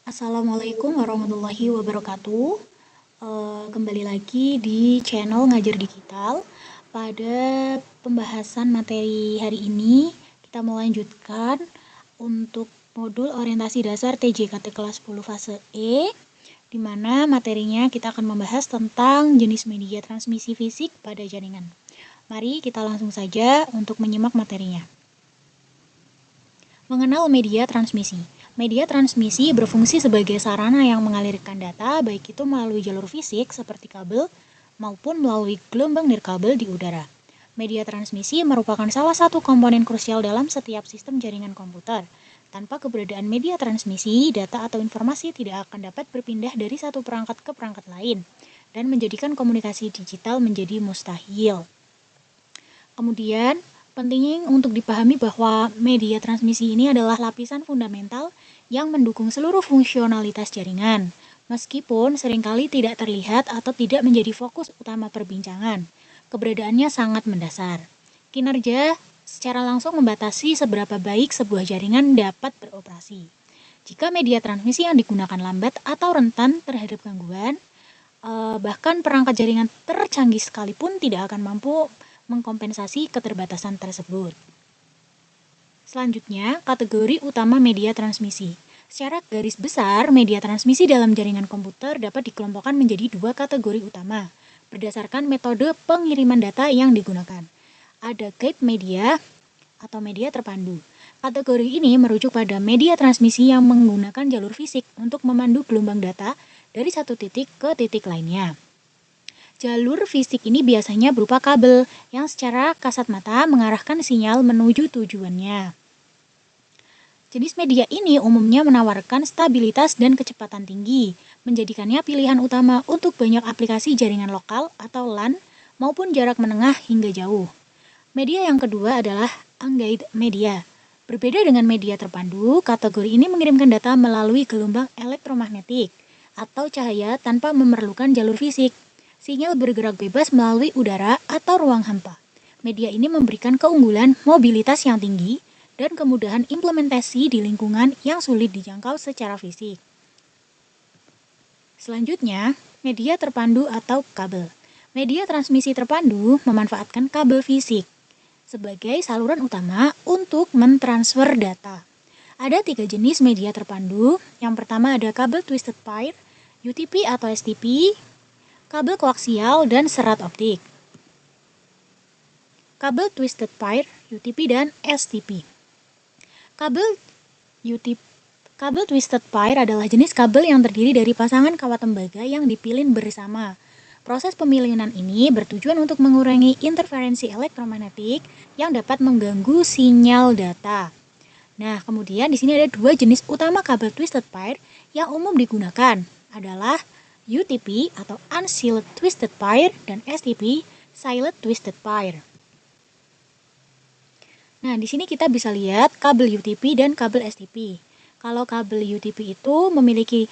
Assalamualaikum warahmatullahi wabarakatuh. Kembali lagi di channel Ngajar Digital. Pada pembahasan materi hari ini, kita melanjutkan untuk modul orientasi dasar TJKT kelas 10 fase E, di mana materinya kita akan membahas tentang jenis media transmisi fisik pada jaringan. Mari kita langsung saja untuk menyimak materinya. Mengenal media transmisi. Media transmisi berfungsi sebagai sarana yang mengalirkan data, baik itu melalui jalur fisik seperti kabel maupun melalui gelombang nirkabel di udara. Media transmisi merupakan salah satu komponen krusial dalam setiap sistem jaringan komputer. Tanpa keberadaan media transmisi, data atau informasi tidak akan dapat berpindah dari satu perangkat ke perangkat lain dan menjadikan komunikasi digital menjadi mustahil. Kemudian, pentingnya untuk dipahami bahwa media transmisi ini adalah lapisan fundamental yang mendukung seluruh fungsionalitas jaringan, meskipun seringkali tidak terlihat atau tidak menjadi fokus utama perbincangan. Keberadaannya sangat mendasar. Kinerja secara langsung membatasi seberapa baik sebuah jaringan dapat beroperasi. Jika media transmisi yang digunakan lambat atau rentan terhadap gangguan, bahkan perangkat jaringan tercanggih sekalipun tidak akan mampu mengkompensasi keterbatasan tersebut. Selanjutnya, kategori utama media transmisi. Secara garis besar, media transmisi dalam jaringan komputer dapat dikelompokkan menjadi dua kategori utama, berdasarkan metode pengiriman data yang digunakan. Ada gate media atau media terpandu. Kategori ini merujuk pada media transmisi yang menggunakan jalur fisik untuk memandu gelombang data dari satu titik ke titik lainnya. Jalur fisik ini biasanya berupa kabel yang secara kasat mata mengarahkan sinyal menuju tujuannya. Jenis media ini umumnya menawarkan stabilitas dan kecepatan tinggi, menjadikannya pilihan utama untuk banyak aplikasi jaringan lokal atau LAN maupun jarak menengah hingga jauh. Media yang kedua adalah unguided media. Berbeda dengan media terpandu, kategori ini mengirimkan data melalui gelombang elektromagnetik atau cahaya tanpa memerlukan jalur fisik. Sinyal bergerak bebas melalui udara atau ruang hampa. Media ini memberikan keunggulan mobilitas yang tinggi dan kemudahan implementasi di lingkungan yang sulit dijangkau secara fisik. Selanjutnya, media terpandu atau kabel. Media transmisi terpandu memanfaatkan kabel fisik sebagai saluran utama untuk mentransfer data. Ada 3 jenis media terpandu. Yang pertama ada kabel twisted pair, UTP atau STP, kabel koaksial, dan serat optik. Kabel twisted pair, UTP, dan STP. Kabel twisted pair adalah jenis kabel yang terdiri dari pasangan kawat tembaga yang dipilin bersama. Proses pemilinan ini bertujuan untuk mengurangi interferensi elektromagnetik yang dapat mengganggu sinyal data. Nah, kemudian di sini ada 2 jenis utama kabel twisted pair yang umum digunakan adalah UTP atau unsealed twisted pair dan STP sealed twisted pair. Nah, di sini kita bisa lihat kabel UTP dan kabel STP. Kalau kabel UTP itu memiliki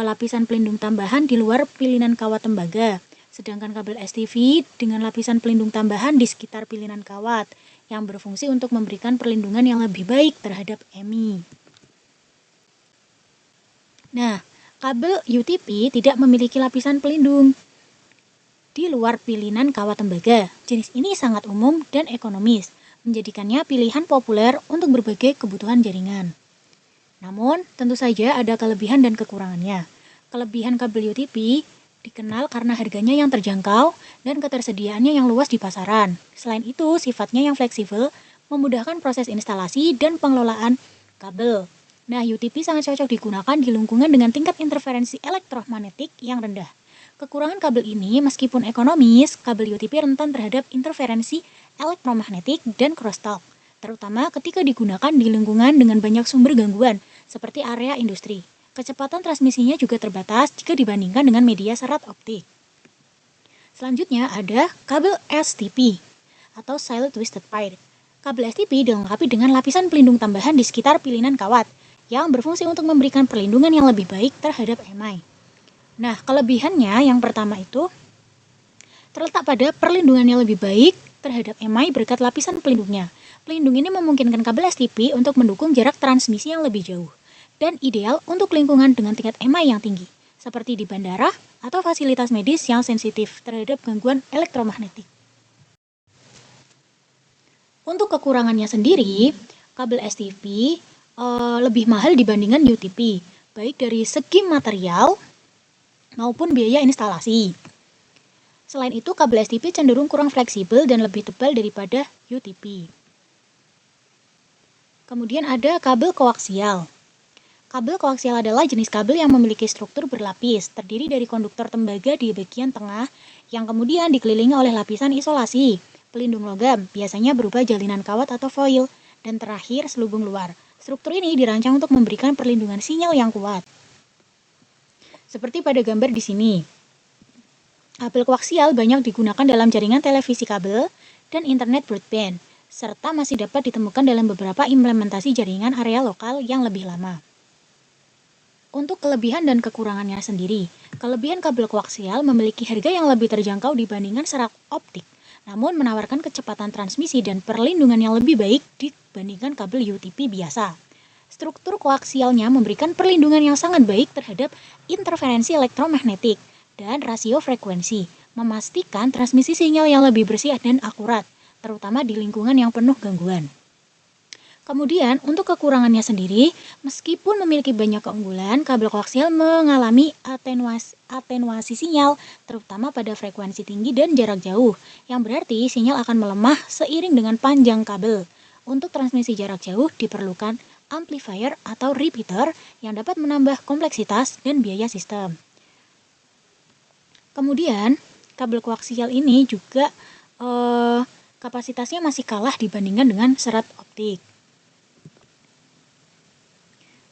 lapisan pelindung tambahan di luar pilihan kawat tembaga, sedangkan kabel STP dengan lapisan pelindung tambahan di sekitar pilihan kawat yang berfungsi untuk memberikan perlindungan yang lebih baik terhadap EMI. Nah, kabel UTP tidak memiliki lapisan pelindung di luar pilihan kawat tembaga. Jenis ini sangat umum dan ekonomis, menjadikannya pilihan populer untuk berbagai kebutuhan jaringan. Namun, tentu saja ada kelebihan dan kekurangannya. Kelebihan kabel UTP dikenal karena harganya yang terjangkau dan ketersediaannya yang luas di pasaran. Selain itu, sifatnya yang fleksibel, memudahkan proses instalasi dan pengelolaan kabel. Nah, UTP sangat cocok digunakan di lingkungan dengan tingkat interferensi elektromagnetik yang rendah. Kekurangan kabel ini, meskipun ekonomis, kabel UTP rentan terhadap interferensi elektromagnetik dan crosstalk, terutama ketika digunakan di lingkungan dengan banyak sumber gangguan, seperti area industri. Kecepatan transmisinya juga terbatas jika dibandingkan dengan media serat optik. Selanjutnya ada kabel STP atau sealed twisted pair. Kabel STP dilengkapi dengan lapisan pelindung tambahan di sekitar pilihan kawat yang berfungsi untuk memberikan perlindungan yang lebih baik terhadap EMI. Nah, kelebihannya yang pertama itu terletak pada perlindungan yang lebih baik terhadap EMI berkat lapisan pelindungnya. Pelindung ini memungkinkan kabel STP untuk mendukung jarak transmisi yang lebih jauh dan ideal untuk lingkungan dengan tingkat EMI yang tinggi, seperti di bandara atau fasilitas medis yang sensitif terhadap gangguan elektromagnetik. Untuk kekurangannya sendiri, kabel STP lebih mahal dibandingkan UTP, baik dari segi material maupun biaya instalasi. Selain itu, kabel STP cenderung kurang fleksibel dan lebih tebal daripada UTP. Kemudian ada kabel koaksial. Kabel koaksial adalah jenis kabel yang memiliki struktur berlapis, terdiri dari konduktor tembaga di bagian tengah yang kemudian dikelilingi oleh lapisan isolasi, pelindung logam, biasanya berupa jalinan kawat atau foil, dan terakhir selubung luar. Struktur ini dirancang untuk memberikan perlindungan sinyal yang kuat. Seperti pada gambar di sini. Kabel koaksial banyak digunakan dalam jaringan televisi kabel dan internet broadband, serta masih dapat ditemukan dalam beberapa implementasi jaringan area lokal yang lebih lama. Untuk kelebihan dan kekurangannya sendiri, kelebihan kabel koaksial memiliki harga yang lebih terjangkau dibandingkan serat optik, namun menawarkan kecepatan transmisi dan perlindungan yang lebih baik dibandingkan kabel UTP biasa. Struktur koaksialnya memberikan perlindungan yang sangat baik terhadap interferensi elektromagnetik dan rasio frekuensi, memastikan transmisi sinyal yang lebih bersih dan akurat, terutama di lingkungan yang penuh gangguan. Kemudian, untuk kekurangannya sendiri, meskipun memiliki banyak keunggulan, kabel koaksial mengalami atenuasi sinyal, terutama pada frekuensi tinggi dan jarak jauh, yang berarti sinyal akan melemah seiring dengan panjang kabel. Untuk transmisi jarak jauh diperlukan amplifier atau repeater yang dapat menambah kompleksitas dan biaya sistem. Kemudian, kabel koaksial ini juga kapasitasnya masih kalah dibandingkan dengan serat optik.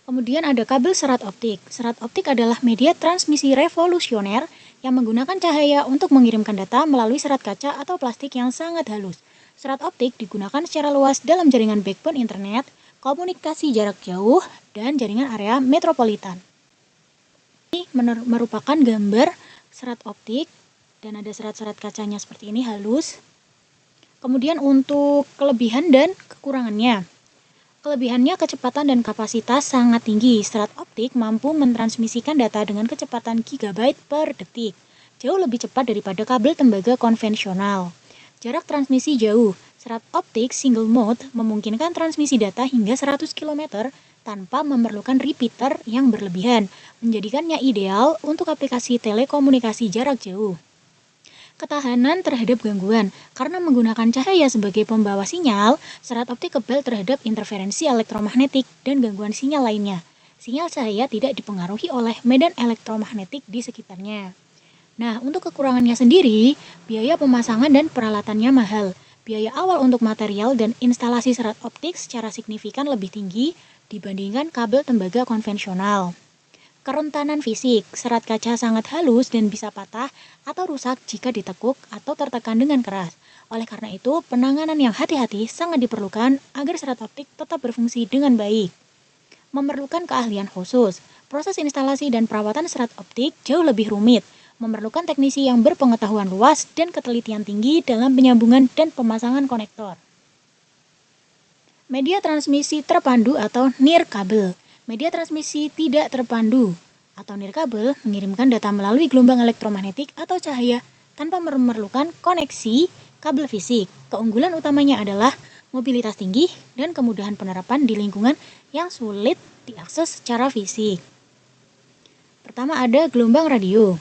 Kemudian ada kabel serat optik. Serat optik adalah media transmisi revolusioner yang menggunakan cahaya untuk mengirimkan data melalui serat kaca atau plastik yang sangat halus. Serat optik digunakan secara luas dalam jaringan backbone internet, komunikasi jarak jauh, dan jaringan area metropolitan. Ini merupakan gambar serat optik dan ada serat-serat kacanya seperti ini halus. Kemudian untuk kelebihan dan kekurangannya. Kelebihannya kecepatan dan kapasitas sangat tinggi. Serat optik mampu mentransmisikan data dengan kecepatan gigabyte per detik, jauh lebih cepat daripada kabel tembaga konvensional. Jarak transmisi jauh. Serat optik single mode memungkinkan transmisi data hingga 100 km tanpa memerlukan repeater yang berlebihan, menjadikannya ideal untuk aplikasi telekomunikasi jarak jauh. Ketahanan terhadap gangguan. Karena menggunakan cahaya sebagai pembawa sinyal, serat optik kebal terhadap interferensi elektromagnetik dan gangguan sinyal lainnya. Sinyal cahaya tidak dipengaruhi oleh medan elektromagnetik di sekitarnya. Nah, untuk kekurangannya sendiri, biaya pemasangan dan peralatannya mahal. Biaya awal untuk material dan instalasi serat optik secara signifikan lebih tinggi dibandingkan kabel tembaga konvensional. Kerentanan fisik, serat kaca sangat halus dan bisa patah atau rusak jika ditekuk atau tertekan dengan keras. Oleh karena itu, penanganan yang hati-hati sangat diperlukan agar serat optik tetap berfungsi dengan baik. Memerlukan keahlian khusus, proses instalasi dan perawatan serat optik jauh lebih rumit, memerlukan teknisi yang berpengetahuan luas dan ketelitian tinggi dalam penyambungan dan pemasangan konektor. Media transmisi terpandu atau nirkabel. Media transmisi tidak terpandu atau nirkabel mengirimkan data melalui gelombang elektromagnetik atau cahaya tanpa memerlukan koneksi kabel fisik. Keunggulan utamanya adalah mobilitas tinggi dan kemudahan penerapan di lingkungan yang sulit diakses secara fisik. Pertama ada gelombang radio.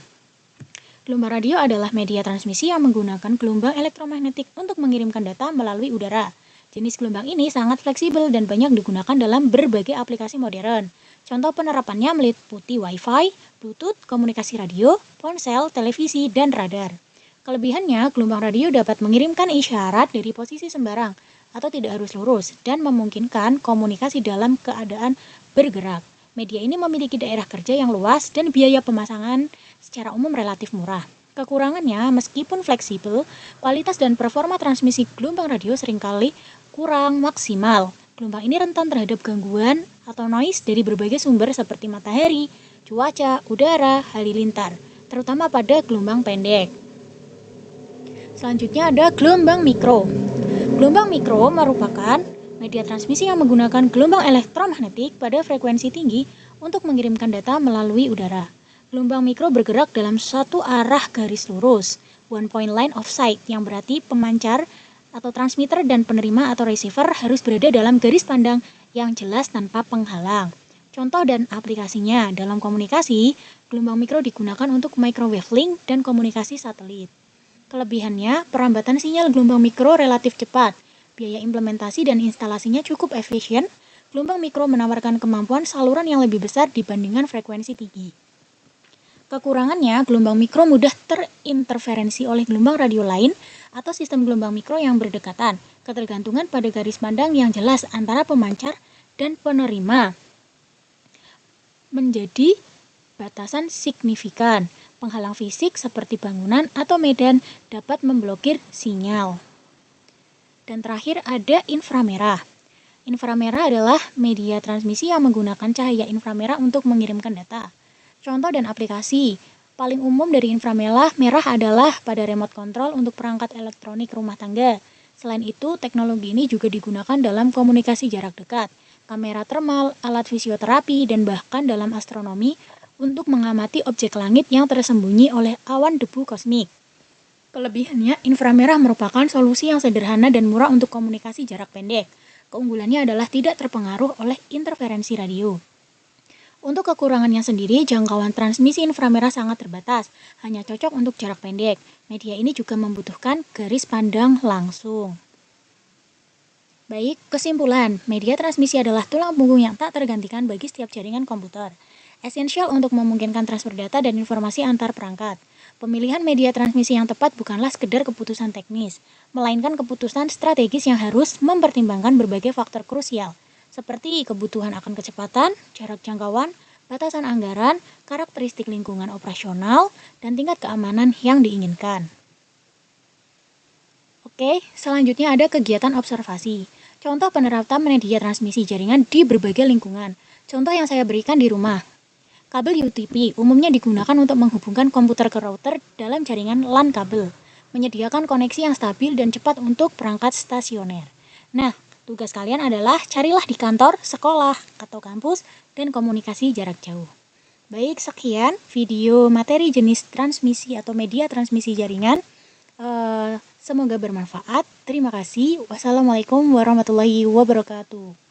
Gelombang radio adalah media transmisi yang menggunakan gelombang elektromagnetik untuk mengirimkan data melalui udara. Jenis gelombang ini sangat fleksibel dan banyak digunakan dalam berbagai aplikasi modern. Contoh penerapannya meliputi Wi-Fi, Bluetooth, komunikasi radio, ponsel, televisi, dan radar. Kelebihannya, gelombang radio dapat mengirimkan isyarat dari posisi sembarang atau tidak harus lurus dan memungkinkan komunikasi dalam keadaan bergerak. Media ini memiliki daerah kerja yang luas dan biaya pemasangan secara umum relatif murah. Kekurangannya, meskipun fleksibel, kualitas dan performa transmisi gelombang radio seringkali kurang maksimal. Gelombang ini rentan terhadap gangguan atau noise dari berbagai sumber seperti matahari, cuaca, udara, halilintar, terutama pada gelombang pendek. Selanjutnya ada gelombang mikro. Gelombang mikro merupakan Media transmisi yang menggunakan gelombang elektromagnetik pada frekuensi tinggi untuk mengirimkan data melalui udara. Gelombang mikro bergerak dalam satu arah garis lurus, one point line of sight, yang berarti pemancar atau transmitter dan penerima atau receiver harus berada dalam garis pandang yang jelas tanpa penghalang. Contoh dan aplikasinya dalam komunikasi, gelombang mikro digunakan untuk microwave link dan komunikasi satelit. Kelebihannya, perambatan sinyal gelombang mikro relatif cepat, biaya implementasi dan instalasinya cukup efisien. Gelombang mikro menawarkan kemampuan saluran yang lebih besar dibandingkan frekuensi tinggi. Kekurangannya, gelombang mikro mudah terinterferensi oleh gelombang radio lain atau sistem gelombang mikro yang berdekatan, ketergantungan pada garis pandang yang jelas antara pemancar dan penerima menjadi batasan signifikan. Penghalang fisik seperti bangunan atau medan dapat memblokir sinyal. Dan terakhir ada inframerah. Inframerah adalah media transmisi yang menggunakan cahaya inframerah untuk mengirimkan data. Contoh dan aplikasi. Paling umum dari inframerah adalah pada remote control untuk perangkat elektronik rumah tangga. Selain itu, teknologi ini juga digunakan dalam komunikasi jarak dekat, kamera termal, alat fisioterapi, dan bahkan dalam astronomi untuk mengamati objek langit yang tersembunyi oleh awan debu kosmik. Kelebihannya, inframerah merupakan solusi yang sederhana dan murah untuk komunikasi jarak pendek. Keunggulannya adalah tidak terpengaruh oleh interferensi radio. Untuk kekurangannya sendiri, jangkauan transmisi inframerah sangat terbatas, hanya cocok untuk jarak pendek. Media ini juga membutuhkan garis pandang langsung. Baik, kesimpulan, media transmisi adalah tulang punggung yang tak tergantikan bagi setiap jaringan komputer. Esensial untuk memungkinkan transfer data dan informasi antar perangkat. Pemilihan media transmisi yang tepat bukanlah sekedar keputusan teknis, melainkan keputusan strategis yang harus mempertimbangkan berbagai faktor krusial, seperti kebutuhan akan kecepatan, jarak jangkauan, batasan anggaran, karakteristik lingkungan operasional, dan tingkat keamanan yang diinginkan. Oke, selanjutnya ada kegiatan observasi. Contoh penerapan media transmisi jaringan di berbagai lingkungan. Contoh yang saya berikan di rumah. Kabel UTP umumnya digunakan untuk menghubungkan komputer ke router dalam jaringan LAN kabel, menyediakan koneksi yang stabil dan cepat untuk perangkat stasioner. Nah, tugas kalian adalah carilah di kantor, sekolah, atau kampus, dan komunikasi jarak jauh. Baik, sekian video materi jenis transmisi atau media transmisi jaringan. Semoga bermanfaat. Terima kasih. Wassalamualaikum warahmatullahi wabarakatuh.